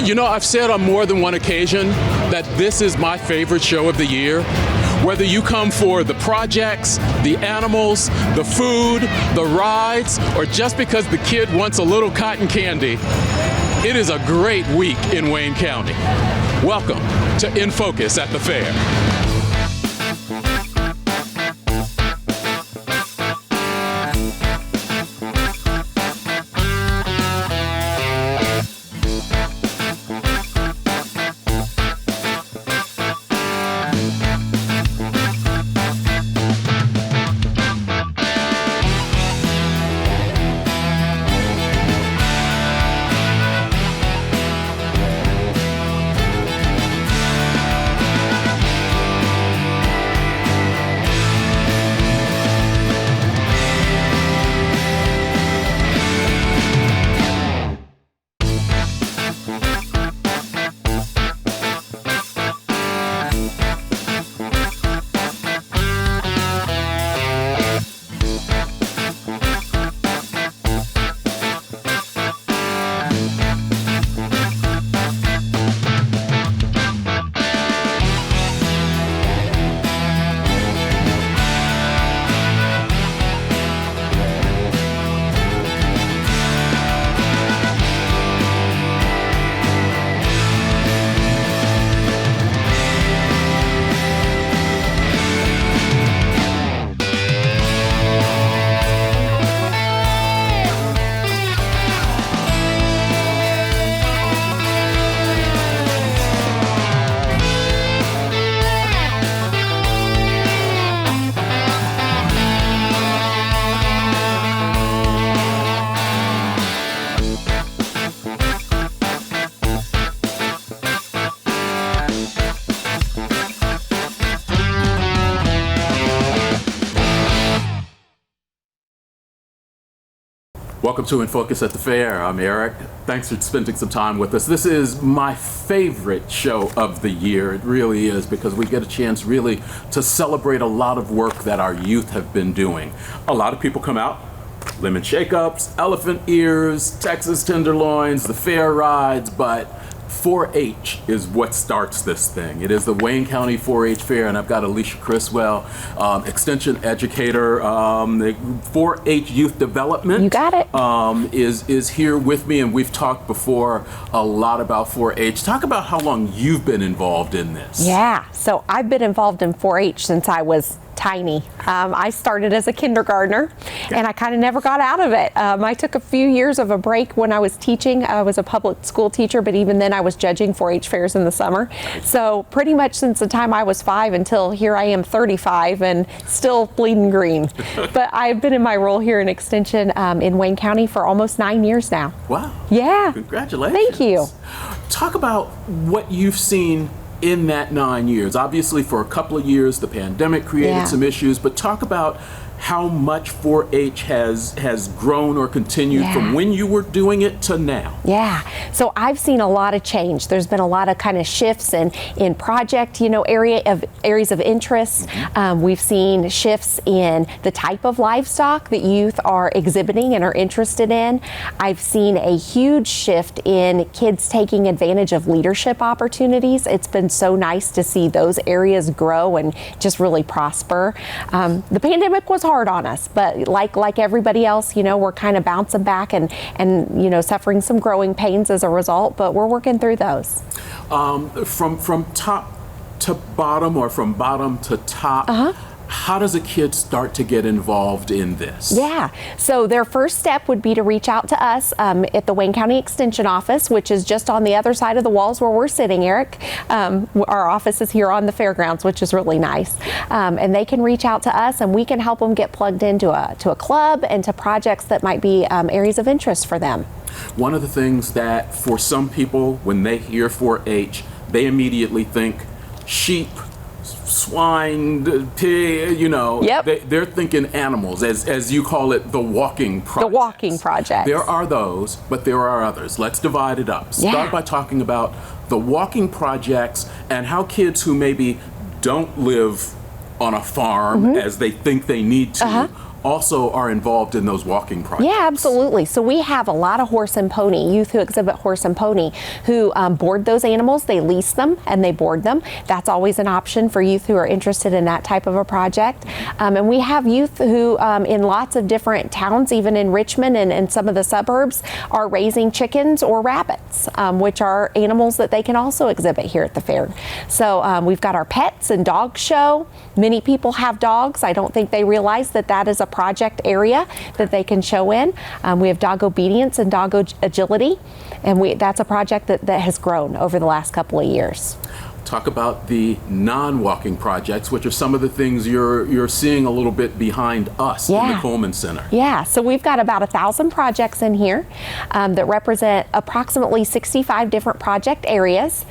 You know, I've said on more than one occasion that this is my favorite show of the year. Whether you come for the projects, the animals, the food, the rides, or just because the kid wants a little cotton candy, it is a great week in Wayne County. Welcome to In Focus at the Fair. Welcome to In Focus at the Fair. I'm Eric. Thanks for spending some time with us. This is my favorite show of the year. It really is, because we get a chance really to celebrate a lot of work that our youth have been doing. A lot of people come out, lemon shake-ups, elephant ears, Texas tenderloins, the fair rides, but 4-H is what starts this thing. It is the Wayne County 4-H Fair, and I've got Alicia Criswell, extension educator, the 4-H Youth Development. You got it. Is here with me, and we've talked before a lot about 4-H. Talk about how long you've been involved in this. Yeah, so I've been involved in 4-H since I was tiny. I started as a kindergartner, and I kind of never got out of it. I took a few years of a break when I was teaching. I was a public school teacher, but even then I was judging 4-H fairs in the summer. So pretty much since the time I was 5 until here I am 35 and still bleeding green. But I've been in my role here in Extension in Wayne County for almost 9 years now. Wow. Yeah. Congratulations. Thank you. Talk about what you've seen in that 9 years. Obviously, for a couple of years, the pandemic created some issues, but talk about how much 4-H has grown or continued from when you were doing it to now. Yeah, so I've seen a lot of change. There's been a lot of kind of shifts in project, areas of interest. We've seen shifts in the type of livestock that youth are exhibiting and are interested in. I've seen a huge shift in kids taking advantage of leadership opportunities. It's been so nice to see those areas grow and just really prosper. The pandemic was hard on us, but like everybody else, we're kind of bouncing back and suffering some growing pains as a result, but we're working through those. From top to bottom, or from bottom to top, how does a kid start to get involved in this? Yeah, so their first step would be to reach out to us at the Wayne County Extension office, which is just on the other side of the walls where we're sitting, Eric. Our office is here on the fairgrounds, which is really nice. And they can reach out to us, and we can help them get plugged into a club and to projects that might be areas of interest for them. One of the things that for some people, when they hear 4-H, they immediately think sheep, swine, pig, they're thinking animals, as you call it, the walking project. The walking project. There are those, but there are others. Let's divide it up. Start by talking about the walking projects and how kids who maybe don't live on a farm as they think they need to also are involved in those walking projects. Yeah, absolutely. So we have a lot of horse and pony, youth who exhibit horse and pony, who board those animals. They lease them and they board them. That's always an option for youth who are interested in that type of a project. And we have youth who in lots of different towns, even in Richmond and some of the suburbs, are raising chickens or rabbits, which are animals that they can also exhibit here at the fair. So we've got our pets and dog show. Many people have dogs. I don't think they realize that that is a project area that they can show in. We have dog obedience and dog agility, and that's a project that has grown over the last couple of years. Talk about the non-walking projects, which are some of the things you're seeing a little bit behind us in the Coleman Center. Yeah, so we've got about 1,000 projects in here that represent approximately 65 different project areas,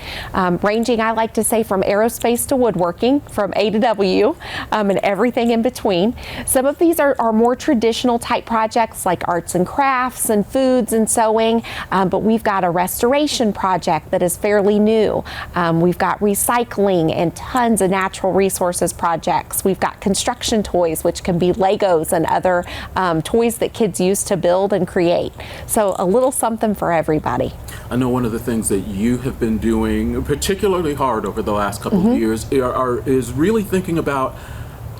ranging, I like to say, from aerospace to woodworking, from A to W, and everything in between. Some of these are more traditional type projects like arts and crafts and foods and sewing, but we've got a restoration project that is fairly new. We've got recycling and tons of natural resources projects. We've got construction toys, which can be Legos and other toys that kids use to build and create. So a little something for everybody. I know one of the things that you have been doing particularly hard over the last couple of years is really thinking about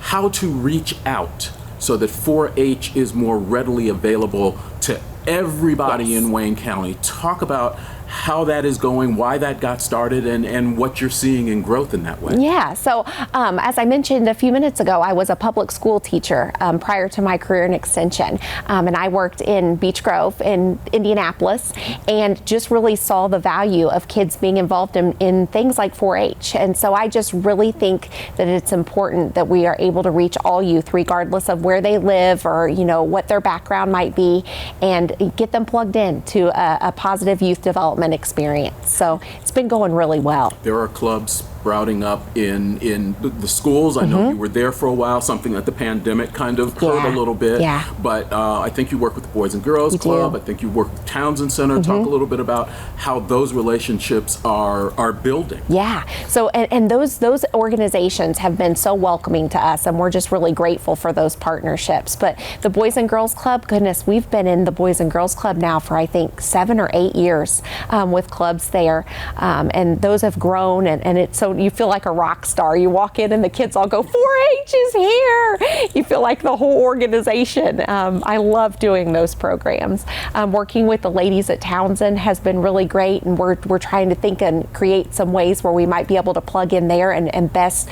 how to reach out so that 4-H is more readily available to everybody in Wayne County. Talk about how that is going, why that got started, and what you're seeing in growth in that way. Yeah, so as I mentioned a few minutes ago, I was a public school teacher prior to my career in Extension, and I worked in Beech Grove in Indianapolis, and just really saw the value of kids being involved in things like 4-H. And so I just really think that it's important that we are able to reach all youth, regardless of where they live or what their background might be, and get them plugged in to a positive youth development experience. So it's been going really well. There are clubs sprouting up in the schools. I know you were there for a while, something that the pandemic kind of hurt a little bit. Yeah. But I think you work with the Boys and Girls Club. I think you work with Townsend Center. Talk a little bit about how those relationships are building. Yeah. So and those organizations have been so welcoming to us, and we're just really grateful for those partnerships. But the Boys and Girls Club, goodness, we've been in the Boys and Girls Club now for I think 7 or 8 years with clubs there, and those have grown, and it's so you feel like a rock star. You walk in and the kids all go, 4-H is here. You feel like the whole organization. I love doing those programs. Working with the ladies at Townsend has been really great, and we're trying to think and create some ways where we might be able to plug in there and best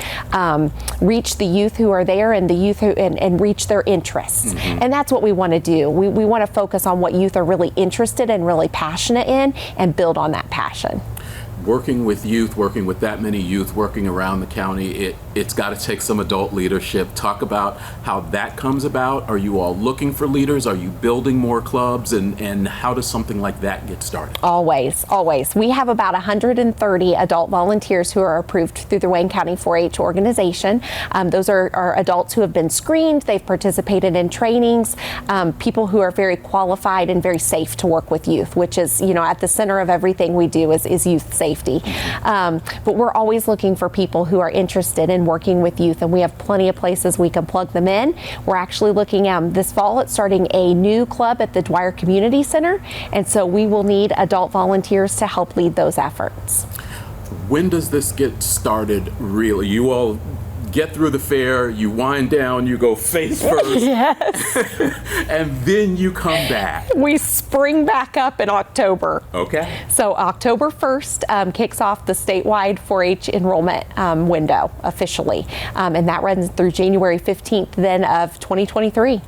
reach the youth who are there and the youth who and reach their interests. And that's what we want to do. We want to focus on what youth are really interested and really passionate in and build on that passion. Working with youth, working with that many youth, working around the county, it's got to take some adult leadership. Talk about how that comes about. Are you all looking for leaders? Are you building more clubs? And how does something like that get started? Always, always. We have about 130 adult volunteers who are approved through the Wayne County 4-H organization. Those are adults who have been screened. They've participated in trainings, people who are very qualified and very safe to work with youth, which is, at the center of everything we do is youth safety. But we're always looking for people who are interested in working with youth, and we have plenty of places we can plug them in. We're actually looking this fall at starting a new club at the Dwyer Community Center, and so we will need adult volunteers to help lead those efforts. When does this get started, really? You all get through the fair, you wind down, you go face first, and then you come back. We spring back up in October. Okay. So October 1st kicks off the statewide 4-H enrollment window officially, and that runs through January 15th then of 2023.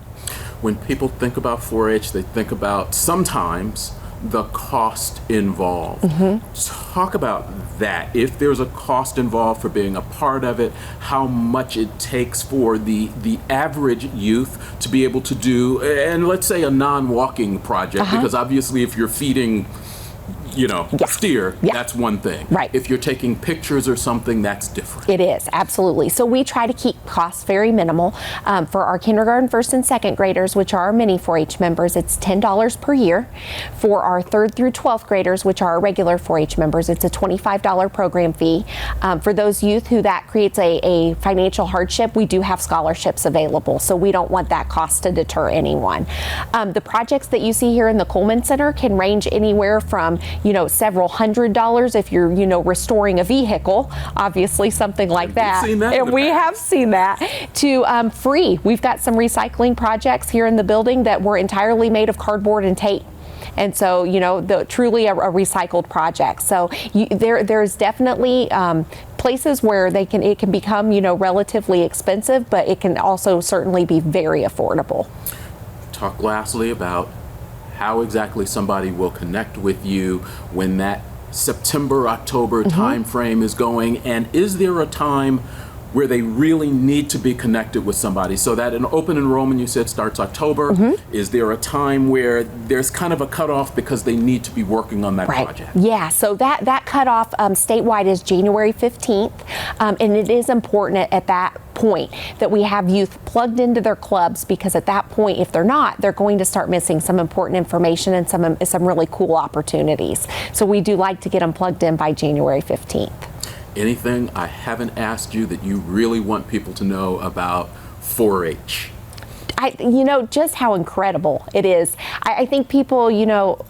When people think about 4-H, they think about sometimes the cost involved. Talk about that. If there's a cost involved for being a part of it, how much it takes for the average youth to be able to do, and let's say a non-walking project, because obviously if you're feeding Yeah. steer, Yeah. that's one thing. Right. If you're taking pictures or something, that's different. It is, absolutely. So we try to keep costs very minimal. For our kindergarten, first, and second graders, which are our mini 4-H members, it's $10 per year. For our 3rd through 12th graders, which are our regular 4-H members, it's a $25 program fee. For those youth who that creates a financial hardship, we do have scholarships available, so we don't want that cost to deter anyone. The projects that you see here in the Coleman Center can range anywhere from, several $100s if you're, restoring a vehicle, obviously something like that. We've seen that in And the we past. have seen that, to free. We've got some recycling projects here in the building that were entirely made of cardboard and tape. And so, truly a recycled project. So there's definitely places where it can become, relatively expensive, but it can also certainly be very affordable. Talk lastly about how exactly somebody will connect with you when that September, October time frame is going, and is there a time where they really need to be connected with somebody? So that an open enrollment, you said, starts October. Is there a time where there's kind of a cutoff because they need to be working on that project? Yeah, so that cutoff statewide is January 15th, and it is important at that point that we have youth plugged into their clubs, because at that point, if they're not, they're going to start missing some important information and some really cool opportunities. So we do like to get them plugged in by January 15th. Anything I haven't asked you that you really want people to know about 4-H? Just how incredible it is. I think people,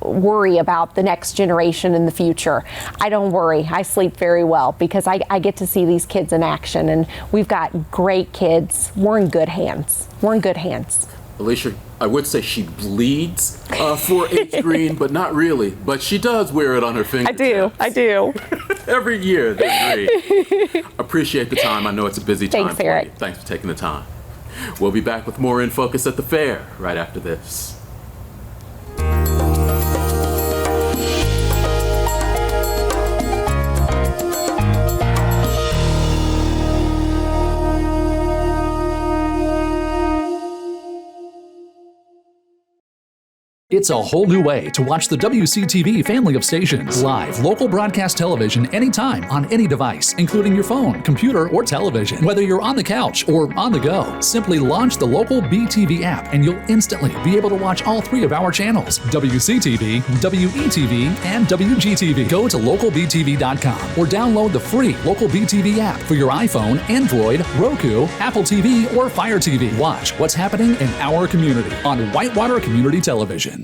worry about the next generation in the future. I don't worry. I sleep very well because I get to see these kids in action, and we've got great kids. We're in good hands. Alicia, I would say she bleeds 4-H green, but not really. But she does wear it on her finger. I do. Every year. That's great. Appreciate the time. I know it's a busy time. Thanks, Eric. For you. Thanks for taking the time. We'll be back with more In Focus at the Fair right after this. It's a whole new way to watch the WCTV family of stations. Live, local broadcast television anytime, on any device, including your phone, computer, or television. Whether you're on the couch or on the go, simply launch the local BTV app and you'll instantly be able to watch all 3 of our channels: WCTV, WETV, and WGTV. Go to localbtv.com or download the free Local BTV app for your iPhone, Android, Roku, Apple TV, or Fire TV. Watch what's happening in our community on Whitewater Community Television.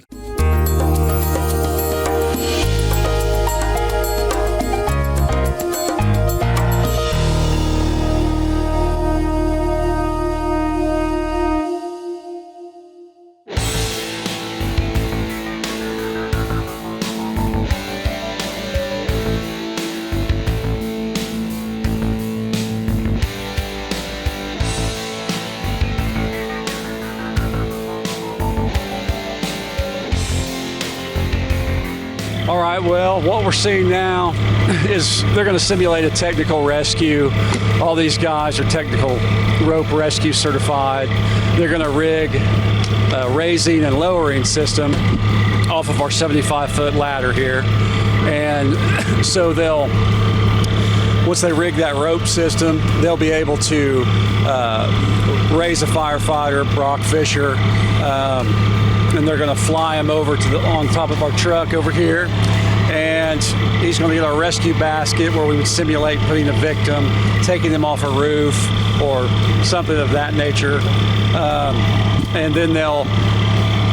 All right, well, what we're seeing now is they're going to simulate a technical rescue. All these guys are technical rope rescue certified. They're going to rig a raising and lowering system off of our 75-foot ladder here. And so once they rig that rope system, they'll be able to raise a firefighter, Brock Fisher, and they're going to fly him over on top of our truck over here. And he's going to get our rescue basket where we would simulate putting a victim, taking them off a roof or something of that nature. And then they'll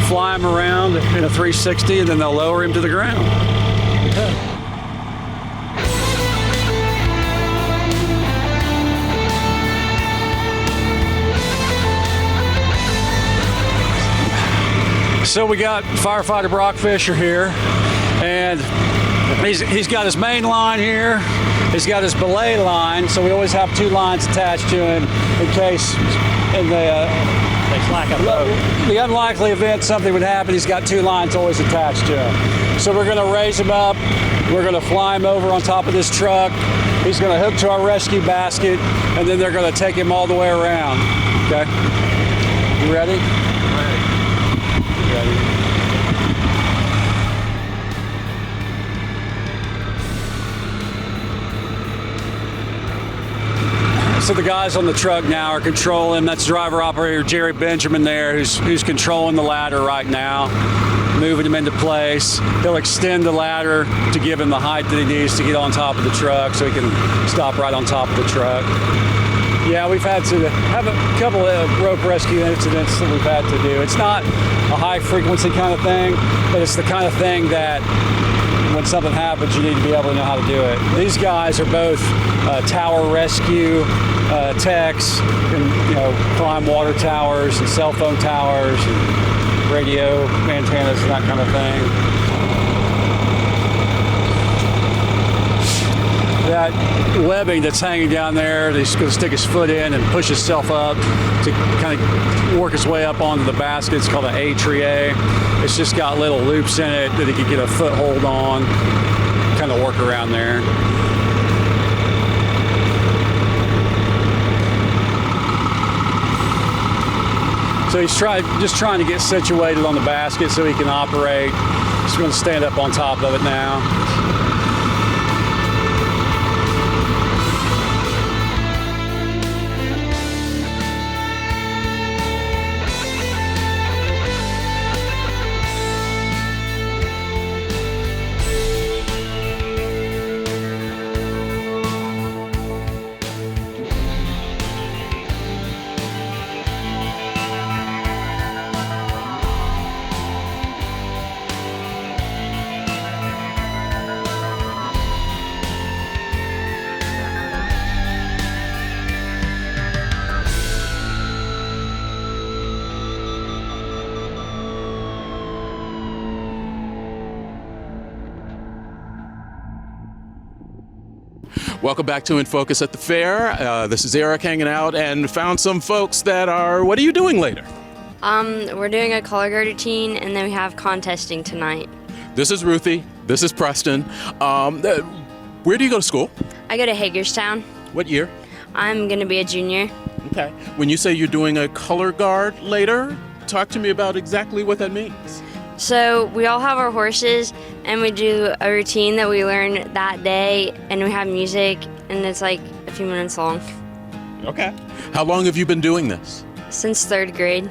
fly him around in a 360 and then they'll lower him to the ground. Okay. So we got firefighter Brock Fisher here, and he's got his main line here. He's got his belay line, so we always have 2 lines attached to him in case in the unlikely event something would happen. He's got 2 lines always attached to him. So we're going to raise him up. We're going to fly him over on top of this truck. He's going to hook to our rescue basket, and then they're going to take him all the way around. Okay? You ready? So the guys on the truck now are controlling. That's driver operator Jerry Benjamin there, who's controlling the ladder right now, moving him into place. He'll extend the ladder to give him the height that he needs to get on top of the truck, so he can stop right on top of the truck. Yeah, we've had to have a couple of rope rescue incidents that we've had to do. It's not a high frequency kind of thing, but it's the kind of thing that when something happens, you need to be able to know how to do it. These guys are both tower rescue techs, and climb water towers and cell phone towers and radio antennas and that kind of thing. That webbing that's hanging down there, he's going to stick his foot in and push himself up to kind of work his way up onto the basket. It's called an A-trie. It's just got little loops in it that he can get a foothold on, kind of work around there. So he's just trying to get situated on the basket so he can operate. He's going to stand up on top of it now. Welcome back to In Focus at the Fair. This is Eric hanging out and found some folks that are, what are you doing later? We're doing a color guard routine, and then we have contesting tonight. This is Ruthie. This is Preston. Where do you go to school? I go to Hagerstown. What year? I'm going to be a junior. Okay. When you say you're doing a color guard later, talk to me about exactly what that means. So we all have our horses, and we do a routine that we learn that day, and we have music, and it's like a few minutes long. Okay. How long have you been doing this? Since 3rd grade.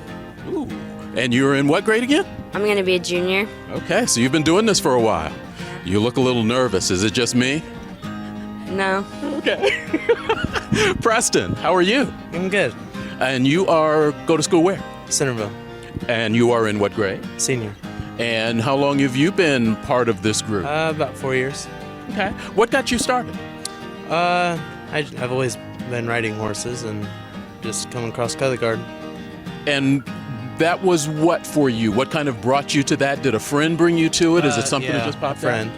Ooh. And you're in what grade again? I'm going to be a junior. Okay, so you've been doing this for a while. You look a little nervous. Is it just me? No. Okay. Preston, how are you? I'm good. And you go to school where? Centerville. And you are in what grade? Senior. And how long have you been part of this group? About 4 years. Okay. What got you started? I've always been riding horses and just come across color guard. And that was what for you? What kind of brought you to that? Did a friend bring you to it? Is it something that just popped a friend.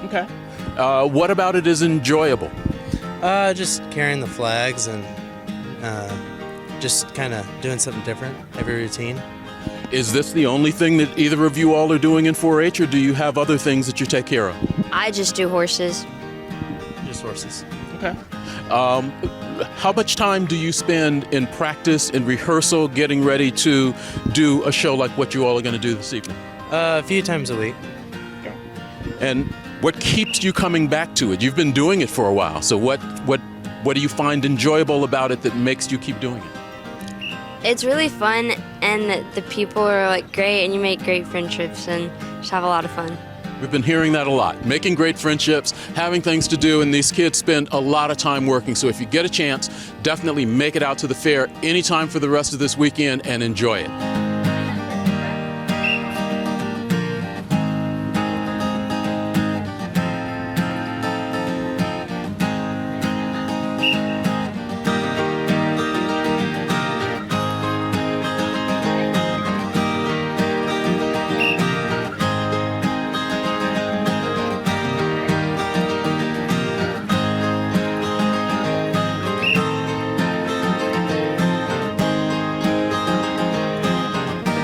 out? Okay. What about it is enjoyable? Just carrying the flags and just kind of doing something different every routine. Is this the only thing that either of you all are doing in 4-H, or do you have other things that you take care of? I just do horses. Just horses. Okay. How much time do you spend in practice, in rehearsal, getting ready to do a show like what you all are going to do this evening? A few times a week. And what keeps you coming back to it? You've been doing it for a while, so what do you find enjoyable about it that makes you keep doing it? It's really fun, and the people are like great, and you make great friendships and just have a lot of fun. We've been hearing that a lot. Making great friendships, having things to do, and these kids spend a lot of time working. So if you get a chance, definitely make it out to the fair anytime for the rest of this weekend and enjoy it.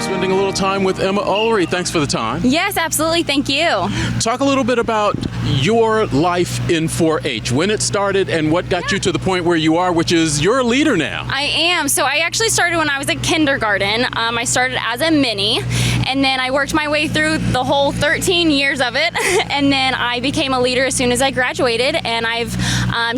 Spending a little time with Emma Ulrey. Thanks for the time. Yes, absolutely. Thank you. Talk a little bit about your life in 4-H, when it started and what got you to the point where you are, which is you're a leader now. I am. So I actually started when I was in kindergarten. I started as a mini, and then I worked my way through the whole 13 years of it, and then I became a leader as soon as I graduated, and I've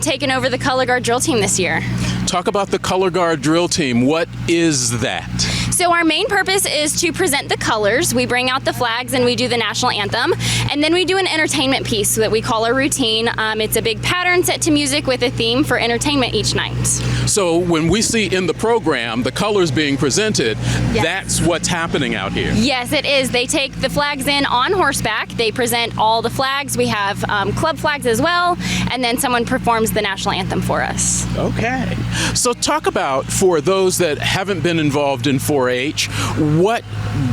taken over the color guard drill team this year. Talk about the color guard drill team. What is that? So our main purpose is to present the colors. We bring out the flags and we do the national anthem. And then we do an entertainment piece that we call a routine. It's a big pattern set to music with a theme for entertainment each night. So when we see in the program the colors being presented, that's what's happening out here. Yes, it is. They take the flags in on horseback. They present all the flags. We have club flags as well. And then someone performs the national anthem for us. Okay. So talk about, for those that haven't been involved in 4-H, what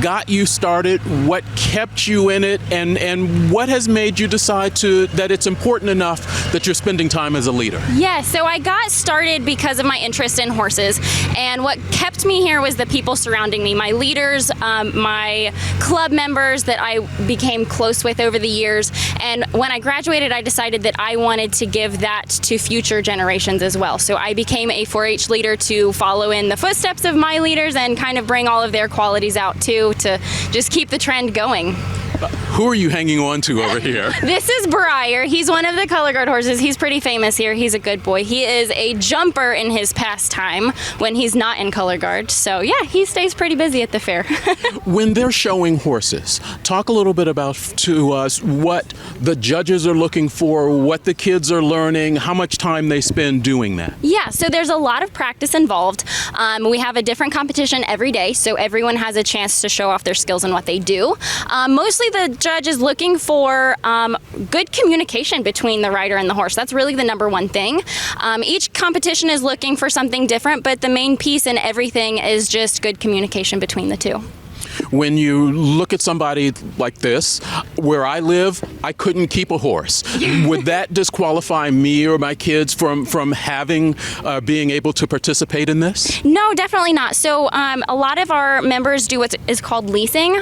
got you started, what kept you in it, and what has made you decide that it's important enough that you're spending time as a leader? Yes, so I got started because of my interest in horses, and what kept me here was the people surrounding me, my leaders, my club members that I became close with over the years. And when I graduated, I decided that I wanted to give that to future generations as well. So I became a 4-H leader to follow in the footsteps of my leaders and kind of bring all of their qualities out too, to just keep the trend going. Who are you hanging on to over here? This is Briar. He's one of the color guard horses. He's pretty famous here. He's a good boy. He is a jumper in his pastime when he's not in color guard. So yeah, he stays pretty busy at the fair. When they're showing horses, talk a little bit about to us what the judges are looking for, what the kids are learning, how much time they spend doing that. Yeah, so there's a lot of practice involved. We have a different competition every day, so everyone has a chance to show off their skills and what they do. Mostly the judge is looking for good communication between the rider and the horse. That's really the number one thing. Each competition is looking for something different, but the main piece in everything is just good communication between the two. When you look at somebody like this, where I live, I couldn't keep a horse. Would that disqualify me or my kids from being able to participate in this? No, definitely not. So a lot of our members do what is called leasing.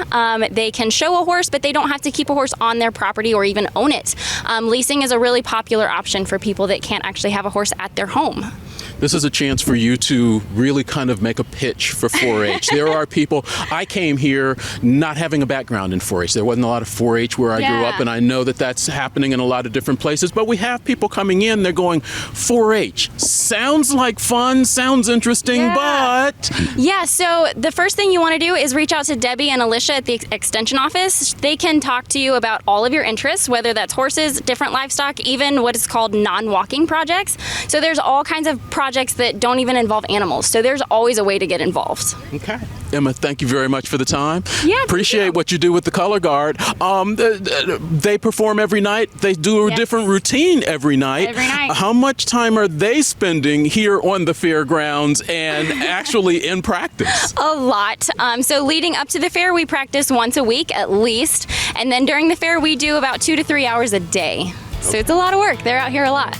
They can show a horse, but they don't have to keep a horse on their property or even own it. Leasing is a really popular option for people that can't actually have a horse at their home. This is a chance for you to really kind of make a pitch for 4-H. There are people, I came here not having a background in 4-H. There wasn't a lot of 4-H where I grew up, and I know that that's happening in a lot of different places, but we have people coming in, they're going, 4-H, sounds like fun, sounds interesting, but... Yeah, so the first thing you want to do is reach out to Debbie and Alicia at the Extension office. They can talk to you about all of your interests, whether that's horses, different livestock, even what is called non-walking projects. So there's all kinds of projects that don't even involve animals. So there's always a way to get involved. Okay. Emma, thank you very much for the time. Yeah, appreciate what you do with the color guard. They perform every night. They do a different routine every night. Every night. How much time are they spending here on the fairgrounds and actually in practice? A lot. So leading up to the fair, we practice once a week at least. And then during the fair, we do about 2 to 3 hours a day. So it's a lot of work. They're out here a lot.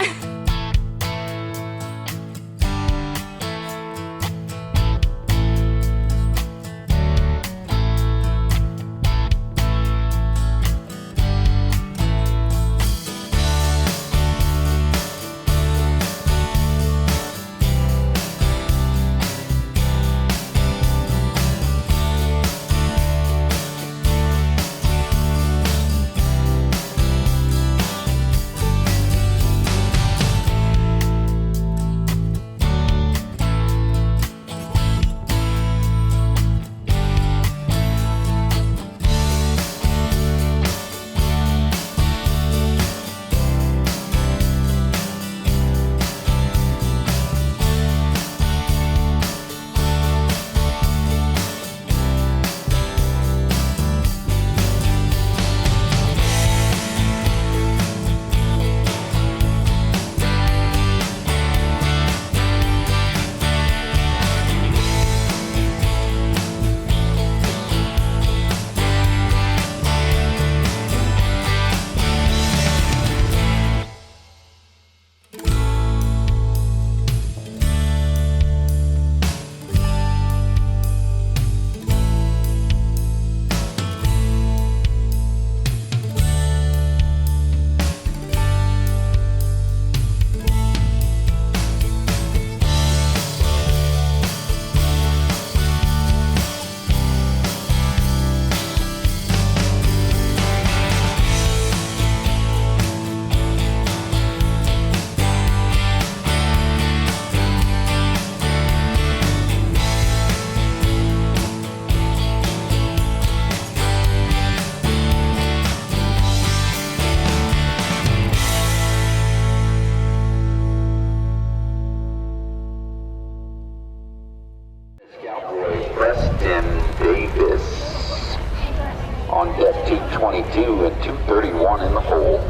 you at 231 in the hole.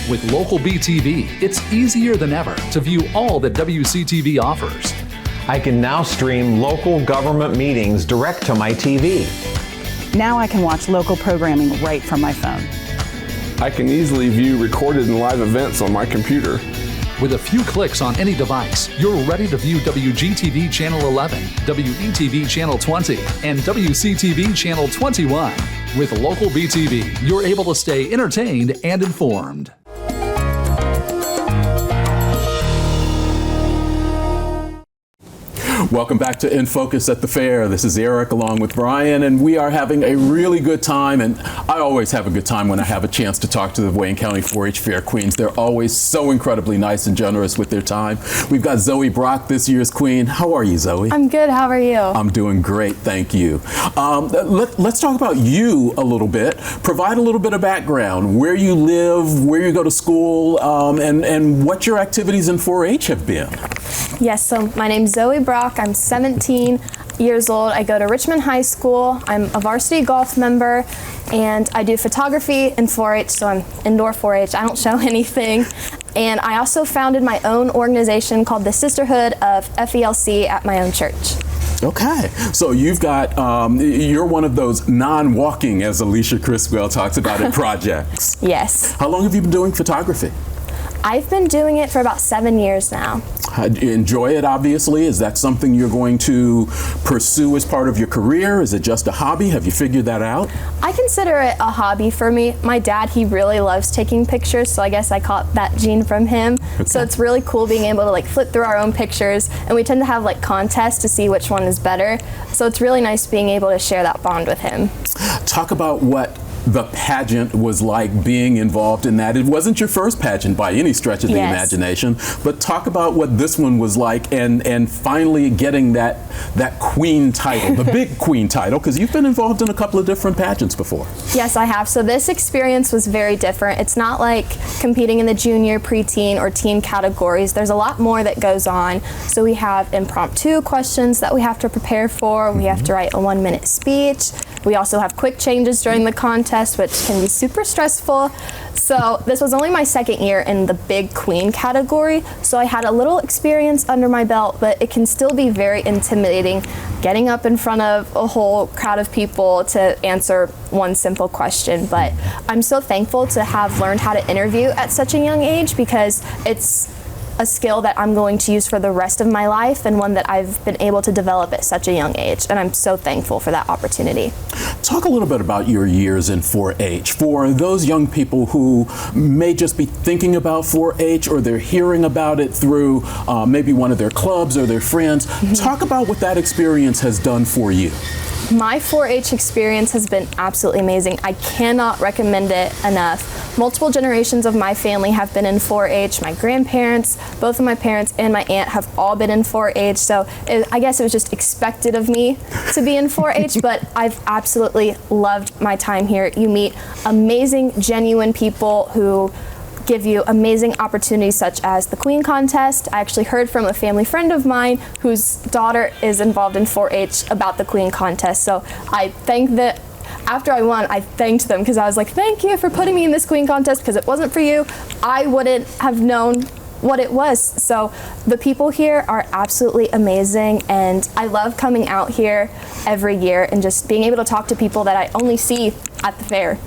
With local BTV, it's easier than ever to view all that WCTV offers. I can now stream local government meetings direct to my TV. Now I can watch local programming right from my phone. I can easily view recorded and live events on my computer. With a few clicks on any device, you're ready to view WGTV Channel 11, WETV Channel 20, and WCTV Channel 21. With local BTV, you're able to stay entertained and informed. Welcome back to In Focus at the Fair. This is Eric along with Brian, and we are having a really good time, and I always have a good time when I have a chance to talk to the Wayne County 4-H Fair Queens. They're always so incredibly nice and generous with their time. We've got Zoe Brock, this year's queen. How are you, Zoe? I'm good. How are you? I'm doing great, thank you. Let's talk about you a little bit. Provide a little bit of background, where you live, where you go to school, and what your activities in 4-H have been. Yes, so my name's Zoe Brock. I'm 17 years old. I go to Richmond High School. I'm a varsity golf member, and I do photography in 4-H, so I'm indoor 4-H. I don't show anything. And I also founded my own organization called the Sisterhood of FELC at my own church. Okay, so you've got, you're one of those non-walking, as Alicia Criswell talks about in projects. Yes. How long have you been doing photography? I've been doing it for about 7 years now. You enjoy it, obviously. Is that something you're going to pursue as part of your career? Is it just a hobby? Have you figured that out? I consider it a hobby for me. My dad, he really loves taking pictures, so I guess I caught that gene from him. Okay. So it's really cool being able to flip through our own pictures, and we tend to have contests to see which one is better. So it's really nice being able to share that bond with him. Talk about what the pageant was like, being involved in that. It wasn't your first pageant by any stretch of the imagination, but talk about what this one was like, and finally getting that queen title, the big queen title, because you've been involved in a couple of different pageants before. Yes, I have. So this experience was very different. It's not like competing in the junior, preteen, or teen categories. There's a lot more that goes on. So we have impromptu questions that we have to prepare for. We have to write a 1-minute speech. We also have quick changes during the contest, which can be super stressful. So this was only my second year in the big queen category, so I had a little experience under my belt, but it can still be very intimidating getting up in front of a whole crowd of people to answer one simple question. But I'm so thankful to have learned how to interview at such a young age, because it's a skill that I'm going to use for the rest of my life, and one that I've been able to develop at such a young age, and I'm so thankful for that opportunity. Talk a little bit about your years in 4-H. For those young people who may just be thinking about 4-H, or they're hearing about it through maybe one of their clubs or their friends, talk about what that experience has done for you. My 4-H experience has been absolutely amazing. I cannot recommend it enough. Multiple generations of my family have been in 4-H. My grandparents, both of my parents, and my aunt have all been in 4-H, so I guess it was just expected of me to be in 4-H, but I've absolutely loved my time here. You meet amazing, genuine people who give you amazing opportunities, such as the Queen Contest. I actually heard from a family friend of mine whose daughter is involved in 4-H about the Queen Contest. So I thank that. After I won, I thanked them, because I was like, thank you for putting me in this Queen Contest, because if it wasn't for you, I wouldn't have known what it was. So the people here are absolutely amazing, and I love coming out here every year and just being able to talk to people that I only see at the fair.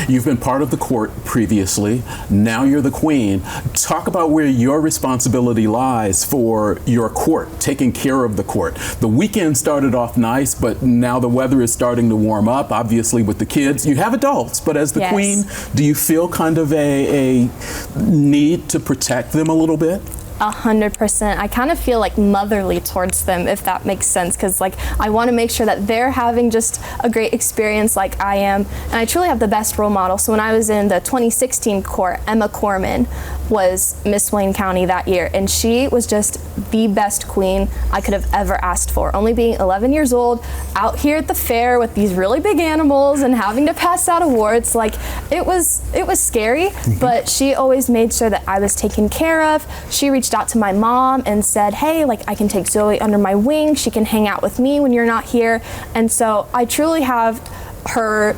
You've been part of the court previously. Now you're the queen. Talk about where your responsibility lies for your court, taking care of the court. The weekend started off nice, but now the weather is starting to warm up, obviously, with the kids. You have adults, but as the queen, do you feel kind of a need to protect them a little bit? 100%. I kind of feel like motherly towards them, if that makes sense, because like I want to make sure that they're having just a great experience like I am, and I truly have the best role model. So when I was in the 2016 court, Emma Corman was Miss Wayne County that year, and she was just the best queen I could have ever asked for. Only being 11 years old, out here at the fair with these really big animals and having to pass out awards, like it was scary, but she always made sure that I was taken care of. She reached out to my mom and said, hey, like I can take Zoe under my wing. She can hang out with me when you're not here. And so I truly have her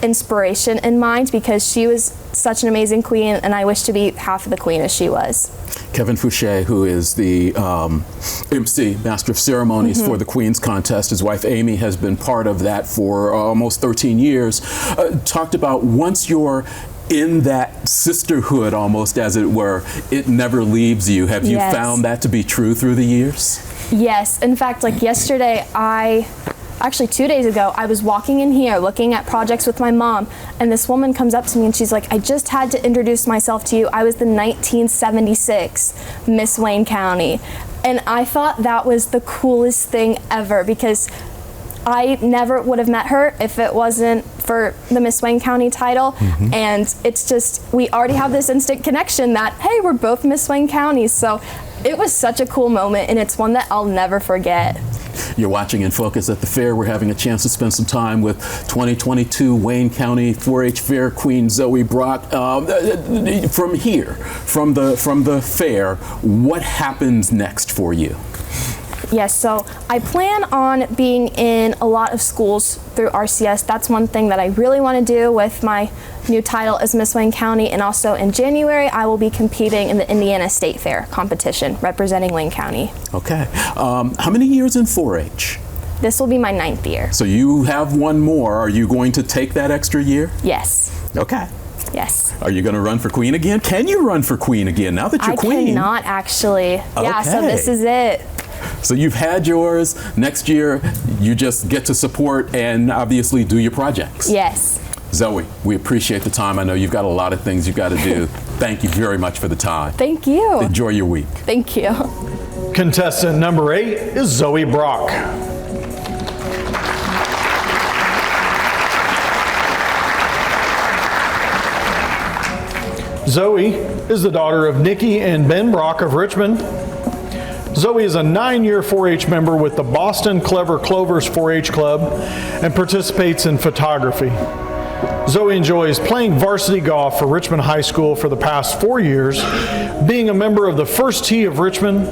inspiration in mind because she was such an amazing queen, and I wish to be half of the queen as she was. Kevin Fouché, who is the MC, Master of Ceremonies for the Queen's Contest, his wife Amy has been part of that for almost 13 years, talked about once you're in that sisterhood, almost as it were, it never leaves you. Have you found that to be true through the years? Yes. In fact, like yesterday, actually 2 days ago, I was walking in here looking at projects with my mom, and this woman comes up to me and she's like, I just had to introduce myself to you. I was the 1976 Miss Wayne County. And I thought that was the coolest thing ever, because I never would have met her if it wasn't for the Miss Wayne County title. And it's just, we already have this instant connection that, hey, we're both Miss Wayne County. So it was such a cool moment, and it's one that I'll never forget. You're watching In Focus at the fair. We're having a chance to spend some time with 2022 Wayne County 4-H Fair Queen Zoe Brock. From here, from the fair, what happens next for you? Yes, so I plan on being in a lot of schools through RCS. That's one thing that I really want to do with my new title as Miss Wayne County. And also in January, I will be competing in the Indiana State Fair competition representing Wayne County. Okay. How many years in 4-H? This will be my 9th year. So you have one more. Are you going to take that extra year? Yes. Okay. Yes. Are you going to run for queen again? Can you run for queen again now that you're queen? I cannot actually. Yeah, so this is it. So you've had yours. Next year, you just get to support and obviously do your projects. Yes. Zoe, we appreciate the time. I know you've got a lot of things you've got to do. Thank you very much for the time. Thank you. Enjoy your week. Thank you. Contestant number 8 is Zoe Brock. Zoe is the daughter of Nikki and Ben Brock of Richmond. Zoe is a 9-year 4-H member with the Boston Clever Clovers 4-H Club and participates in photography. Zoe enjoys playing varsity golf for Richmond High School for the past 4 years, being a member of the First Tee of Richmond,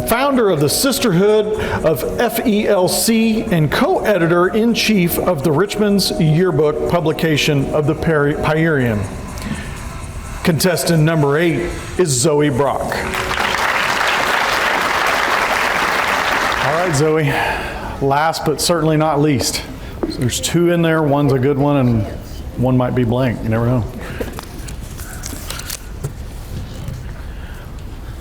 founder of the Sisterhood of FELC, and co-editor-in-chief of the Richmond's yearbook publication of the Pyrean. Contestant number 8 is Zoe Brock. All right, Zoe, last but certainly not least. There's 2 in there, one's a good one and one might be blank, you never know.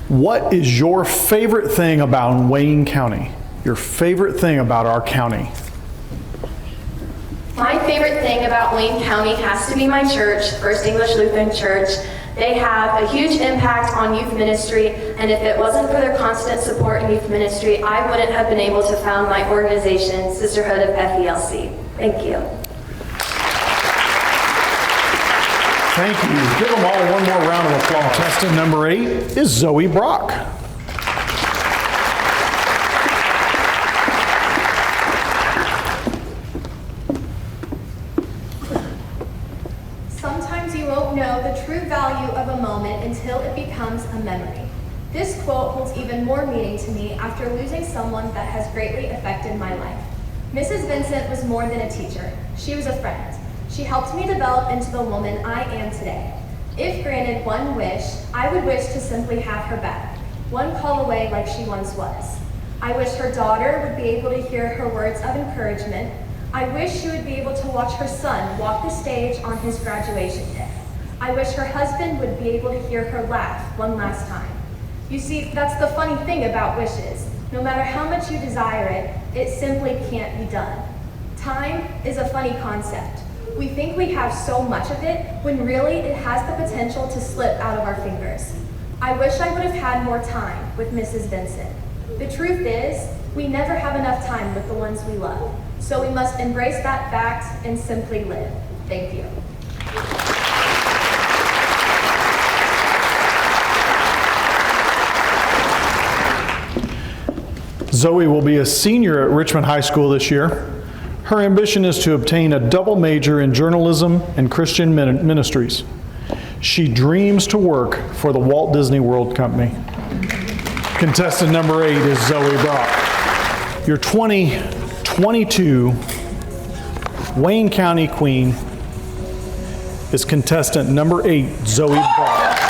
What is your favorite thing about Wayne County? Your favorite thing about our county? My favorite thing about Wayne County has to be my church, First English Lutheran Church. They have a huge impact on youth ministry, and if it wasn't for their constant support in youth ministry, I wouldn't have been able to found my organization, Sisterhood of FELC. Thank you. Thank you. Give them all one more round of applause. Contestant number 8 is Zoe Brock. Sometimes you won't know the true value of a moment until it becomes a memory. This quote holds even more meaning to me after losing someone that has greatly affected my life. Mrs. Vincent was more than a teacher. She was a friend. She helped me develop into the woman I am today. If granted one wish, I would wish to simply have her back, one call away like she once was. I wish her daughter would be able to hear her words of encouragement. I wish she would be able to watch her son walk the stage on his graduation day. I wish her husband would be able to hear her laugh one last time. You see, that's the funny thing about wishes. No matter how much you desire it, it simply can't be done. Time is a funny concept. We think we have so much of it when really it has the potential to slip out of our fingers. I wish I would have had more time with Mrs. Vincent. The truth is, we never have enough time with the ones we love. So we must embrace that fact and simply live. Thank you. Zoe will be a senior at Richmond High School this year. Her ambition is to obtain a double major in journalism and Christian ministries. She dreams to work for the Walt Disney World Company. Contestant number 8 is Zoe Brock. Your 2022 Wayne County Queen is contestant number 8, Zoe Brock.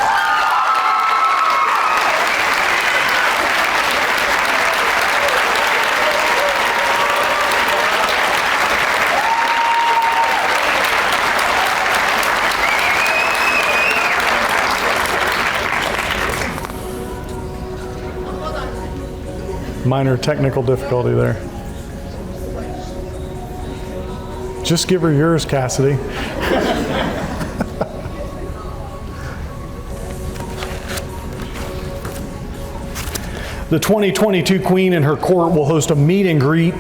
Minor technical difficulty there. Just give her yours, Cassidy. The 2022 Queen and her court will host a meet and greet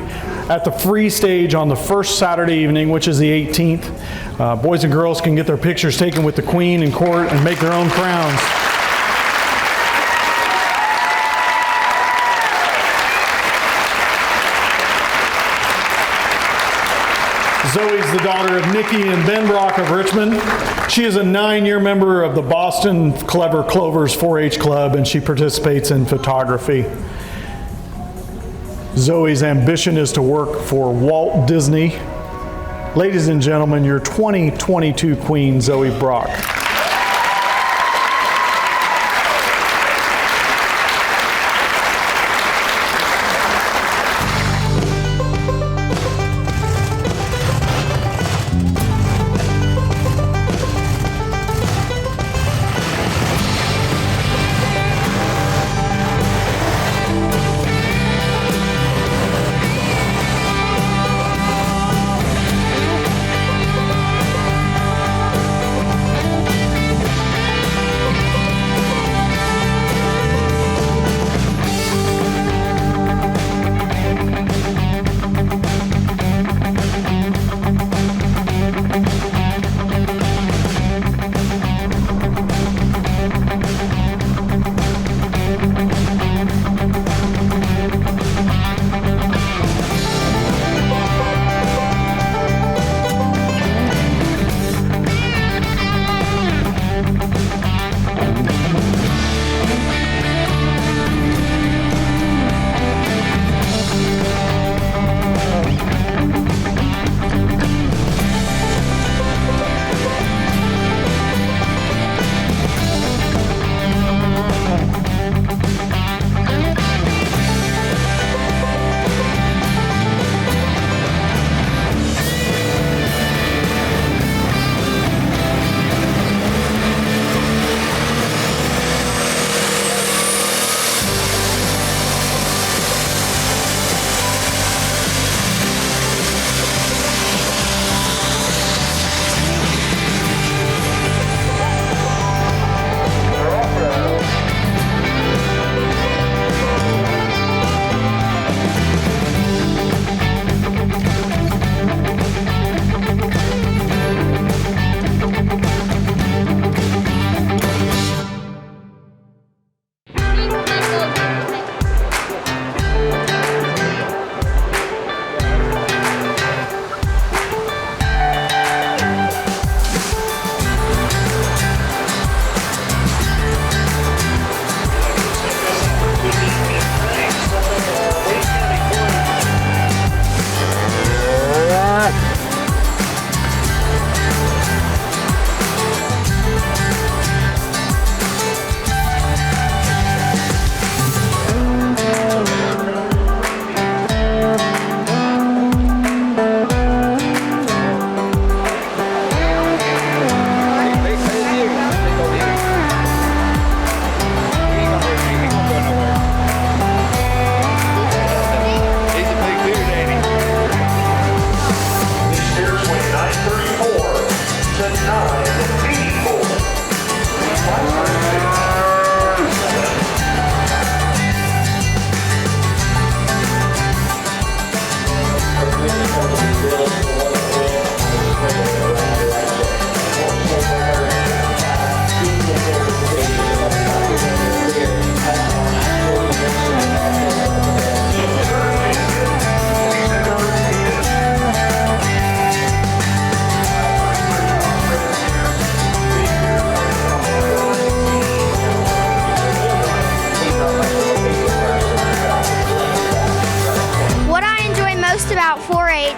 at the free stage on the first Saturday evening, which is the 18th. Boys and girls can get their pictures taken with the Queen and court and make their own crowns. Zoe's the daughter of Nikki and Ben Brock of Richmond. She is a 9-year member of the Boston Clever Clovers 4-H Club, and she participates in photography. Zoe's ambition is to work for Walt Disney. Ladies and gentlemen, your 2022 Queen, Zoe Brock.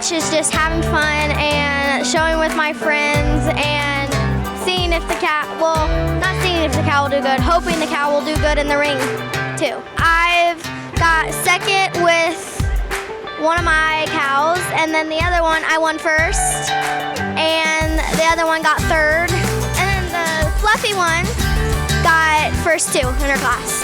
4-H is just having fun and showing with my friends and seeing if the cow, well, not seeing if the cow will do good, hoping the cow will do good in the ring too. I've got second with one of my cows, and then the other one I won first, and the other one got third, and then the fluffy one got first too in her class.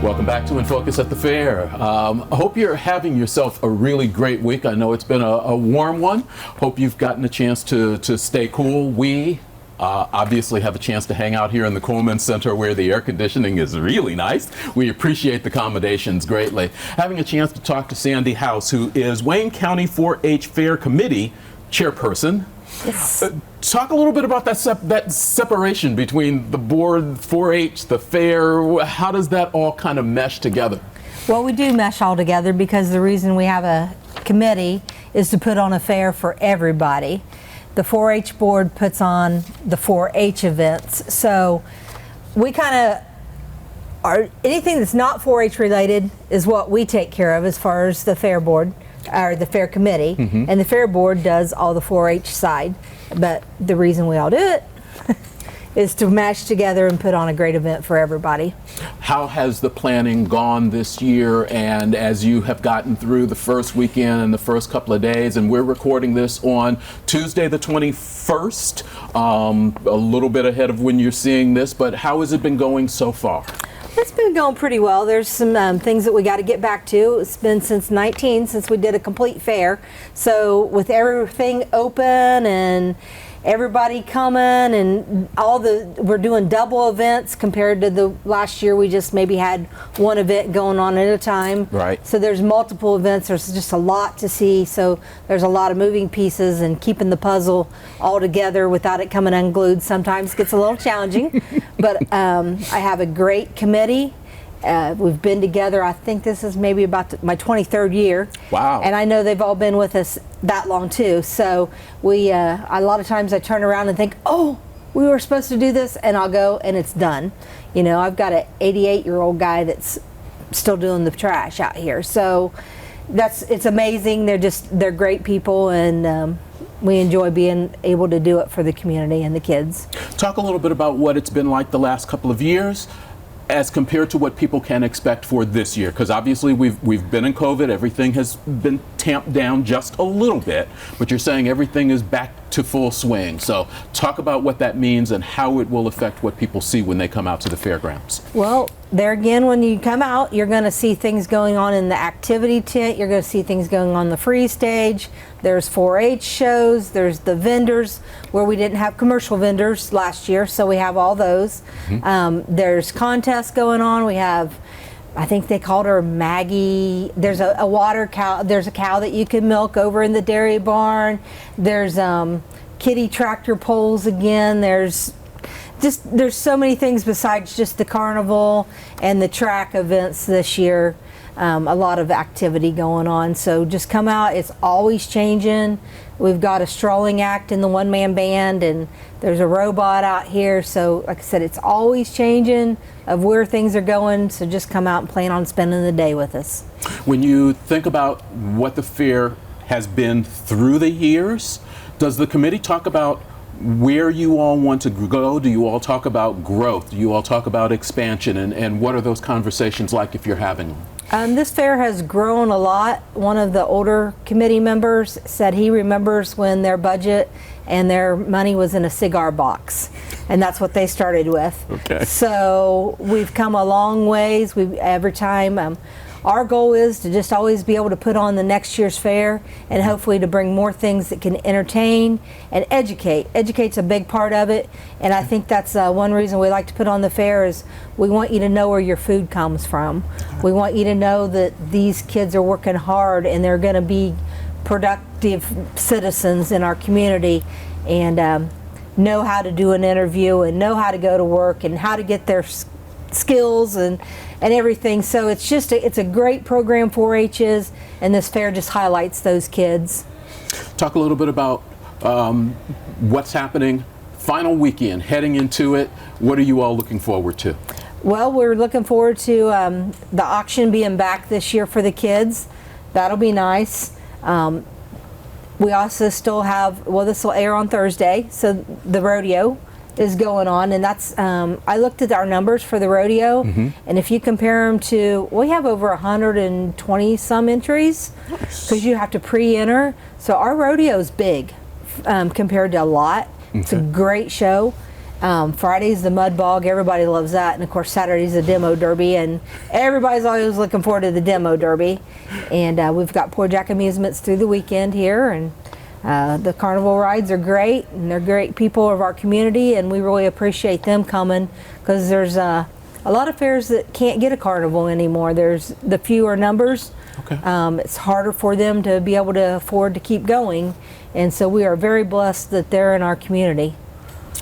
Welcome back to In Focus at the Fair. I hope you're having yourself a really great week. I know it's been a warm one. Hope you've gotten a chance to stay cool. We obviously have a chance to hang out here in the Coleman Center where the air conditioning is really nice. We appreciate the accommodations greatly. Having a chance to talk to Sandy House, who is Wayne County 4-H Fair Committee Chairperson. Talk a little bit about that separation between the board, 4-H, the fair. How does that all kind of mesh together? Well, we do mesh all together because the reason we have a committee is to put on a fair for everybody. The 4-H board puts on the 4-H events. So we kind of are, anything that's not 4-H related is what we take care of as far as the fair board or the fair committee. And the fair board does all the 4-H side. But the reason we all do it is to mash together and put on a great event for everybody. How has the planning gone this year, and as you have gotten through the first weekend and the first couple of days, and we're recording this on Tuesday the 21st, a little bit ahead of when you're seeing this, but how has it been going so far? It's been going pretty well. There's some things that we got to get back to. It's been since we did a complete fair. So with everything open and everybody coming and we're doing double events compared to the last year. We just maybe had one event going on at a time. Right. So there's multiple events. There's just a lot to see. So there's a lot of moving pieces, and keeping the puzzle all together without it coming unglued sometimes gets a little challenging. But I have a great committee. We've been together, I think this is maybe about my 23rd year. Wow. And I know they've all been with us that long too. So we, a lot of times I turn around and think, oh, we were supposed to do this, and I'll go and it's done. You know, I've got an 88-year-old guy that's still doing the trash out here. So it's amazing. They're great people, and we enjoy being able to do it for the community and the kids. Talk a little bit about what it's been like the last couple of years as compared to what people can expect for this year, because obviously we've been in COVID, everything has been tamped down just a little bit, but you're saying everything is back to full swing. So talk about what that means and how it will affect what people see when they come out to the fairgrounds. Well, there again, when you come out, you're going to see things going on in the activity tent. You're going to see things going on the free stage. There's 4-H shows. There's the vendors where we didn't have commercial vendors last year, so we have all those. There's contests going on. We have, I think they called her Maggie. There's a water cow. There's a cow that you can milk over in the dairy barn. There's kitty tractor pulls again. There's so many things besides just the carnival and the track events this year. A lot of activity going on. So just come out. It's always changing. We've got a strolling act in the one-man band, and there's a robot out here. So like I said, it's always changing of where things are going. So just come out and plan on spending the day with us. When you think about what the fair has been through the years, does the committee talk about where you all want to go? Do you all talk about growth? Do you all talk about expansion? And what are those conversations like if you're having them? This fair has grown a lot. One of the older committee members said he remembers when their budget and their money was in a cigar box, and that's what they started with. Okay. So we've come a long ways. Every time our goal is to just always be able to put on the next year's fair, and hopefully to bring more things that can entertain and educate. Educate's a big part of it, and I think that's one reason we like to put on the fair is we want you to know where your food comes from. We want you to know that these kids are working hard and they're going to be productive citizens in our community, and know how to do an interview and know how to go to work and how to get their skills and everything. So it's a great program, 4-H's, and this fair just highlights those kids. Talk a little bit about what's happening final weekend, heading into it. What are you all looking forward to? Well, we're looking forward to the auction being back this year for the kids. That'll be nice. We also still have, well, this will air on Thursday, so the rodeo is going on, and that's I looked at our numbers for the rodeo, and if you compare them to, we have over 120 some entries because you have to pre-enter. So our rodeo is big compared to a lot. It's a great show. Friday's the mud bog, everybody loves that, and of course Saturday's the demo derby, and everybody's always looking forward to the demo derby. And we've got Poor Jack amusements through the weekend here, and the carnival rides are great, and they're great people of our community, and we really appreciate them coming because there's a lot of fairs that can't get a carnival anymore. There's the fewer numbers Okay. It's harder for them to be able to afford to keep going, and so we are very blessed that they're in our community.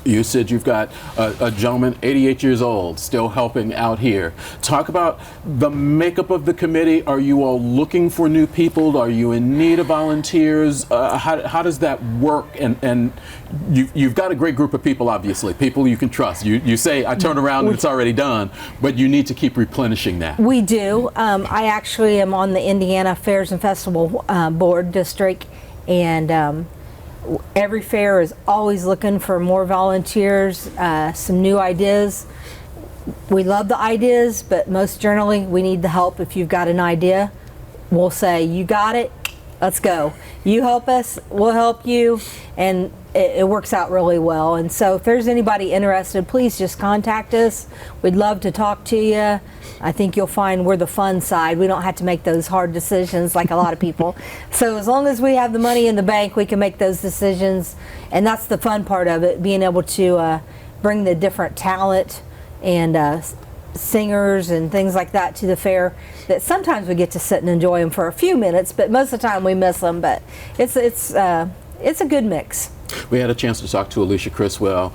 You said you've got a gentleman, 88 years old, still helping out here. Talk about the makeup of the committee. Are you all looking for new people? Are you in need of volunteers? How does that work? And you've got a great group of people, obviously, people you can trust. You say, I turn around and it's already done, but you need to keep replenishing that. We do. I actually am on the Indiana Fairs and Festival Board District, and every fair is always looking for more volunteers, some new ideas. We love the ideas, but most generally we need the help. If you've got an idea, we'll say, you got it, let's go. You help us, we'll help you, and it works out really well. And so if there's anybody interested, please just contact us. We'd love to talk to you. I think you'll find we're the fun side. We don't have to make those hard decisions like a lot of people. So as long as we have the money in the bank, we can make those decisions. And that's the fun part of it, being able to bring the different talent and singers and things like that to the fair, that sometimes we get to sit and enjoy them for a few minutes, but most of the time we miss them. But it's a good mix. We had a chance to talk to Alicia Criswell.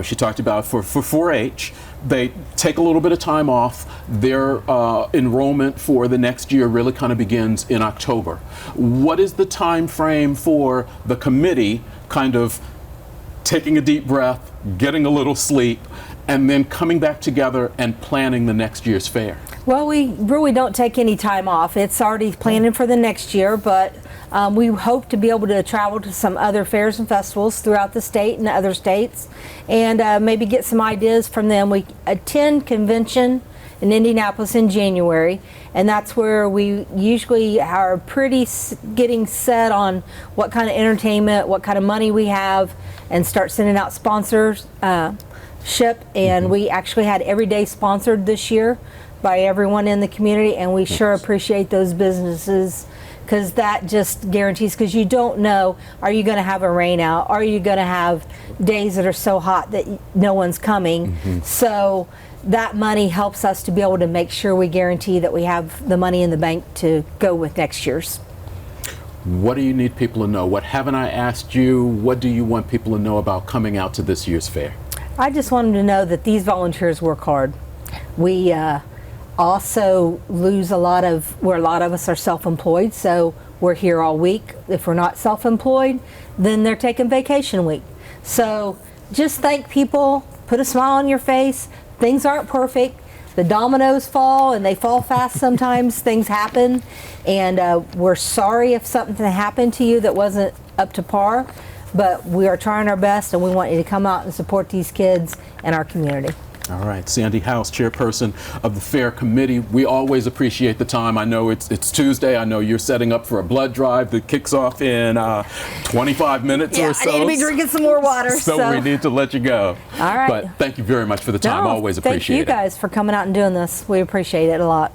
She talked about for 4-H, they take a little bit of time off. Their enrollment for the next year really kind of begins in October. What is the time frame for the committee kind of taking a deep breath, getting a little sleep, and then coming back together and planning the next year's fair? Well, we really don't take any time off. It's already planning for the next year, but we hope to be able to travel to some other fairs and festivals throughout the state and other states, and maybe get some ideas from them. We attend convention in Indianapolis in January, and that's where we usually are pretty getting set on what kind of entertainment, what kind of money we have, and start sending out sponsors. And we actually had every day sponsored this year by everyone in the community, and we sure appreciate those businesses, because that just guarantees, because you don't know, are you going to have a rain out? Are you going to have days that are so hot that no one's coming? So that money helps us to be able to make sure we guarantee that we have the money in the bank to go with next year's. What do you need people to know? What haven't I asked you? What do you want people to know about coming out to this year's fair? I just want them to know that these volunteers work hard. We also lose where a lot of us are self-employed, so we're here all week. If we're not self-employed, then they're taking vacation week. So just thank people, put a smile on your face. Things aren't perfect. The dominoes fall, and they fall fast sometimes. Things happen, and we're sorry if something happened to you that wasn't up to par, but we are trying our best, and we want you to come out and support these kids and our community. All right, Sandy House, chairperson of the Fair Committee. We always appreciate the time. I know it's Tuesday. I know you're setting up for a blood drive that kicks off in 25 minutes or so. I need to be drinking some more water. So we need to let you go. All right. But thank you very much for the time. Always appreciate it. Thank you guys for coming out and doing this. We appreciate it a lot.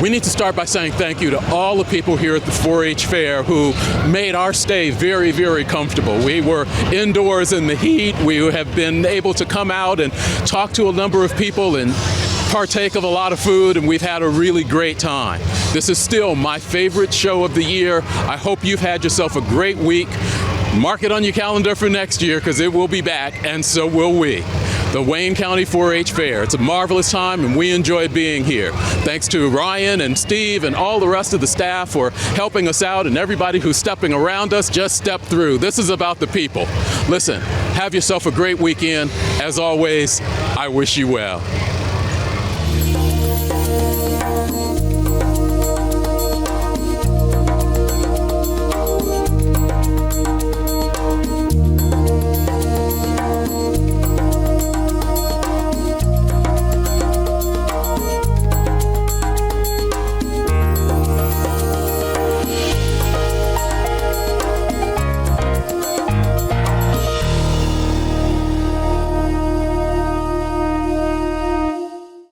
We need to start by saying thank you to all the people here at the 4-H Fair who made our stay very, very comfortable. We were indoors in the heat. We have been able to come out and talk to a number of people and partake of a lot of food, and we've had a really great time. This is still my favorite show of the year. I hope you've had yourself a great week. Mark it on your calendar for next year because it will be back, and so will we. The Wayne County 4-H Fair. It's a marvelous time, and we enjoy being here. Thanks to Ryan and Steve and all the rest of the staff for helping us out, and everybody who's stepping around us. Just step through. This is about the people. Listen, have yourself a great weekend. As always, I wish you well.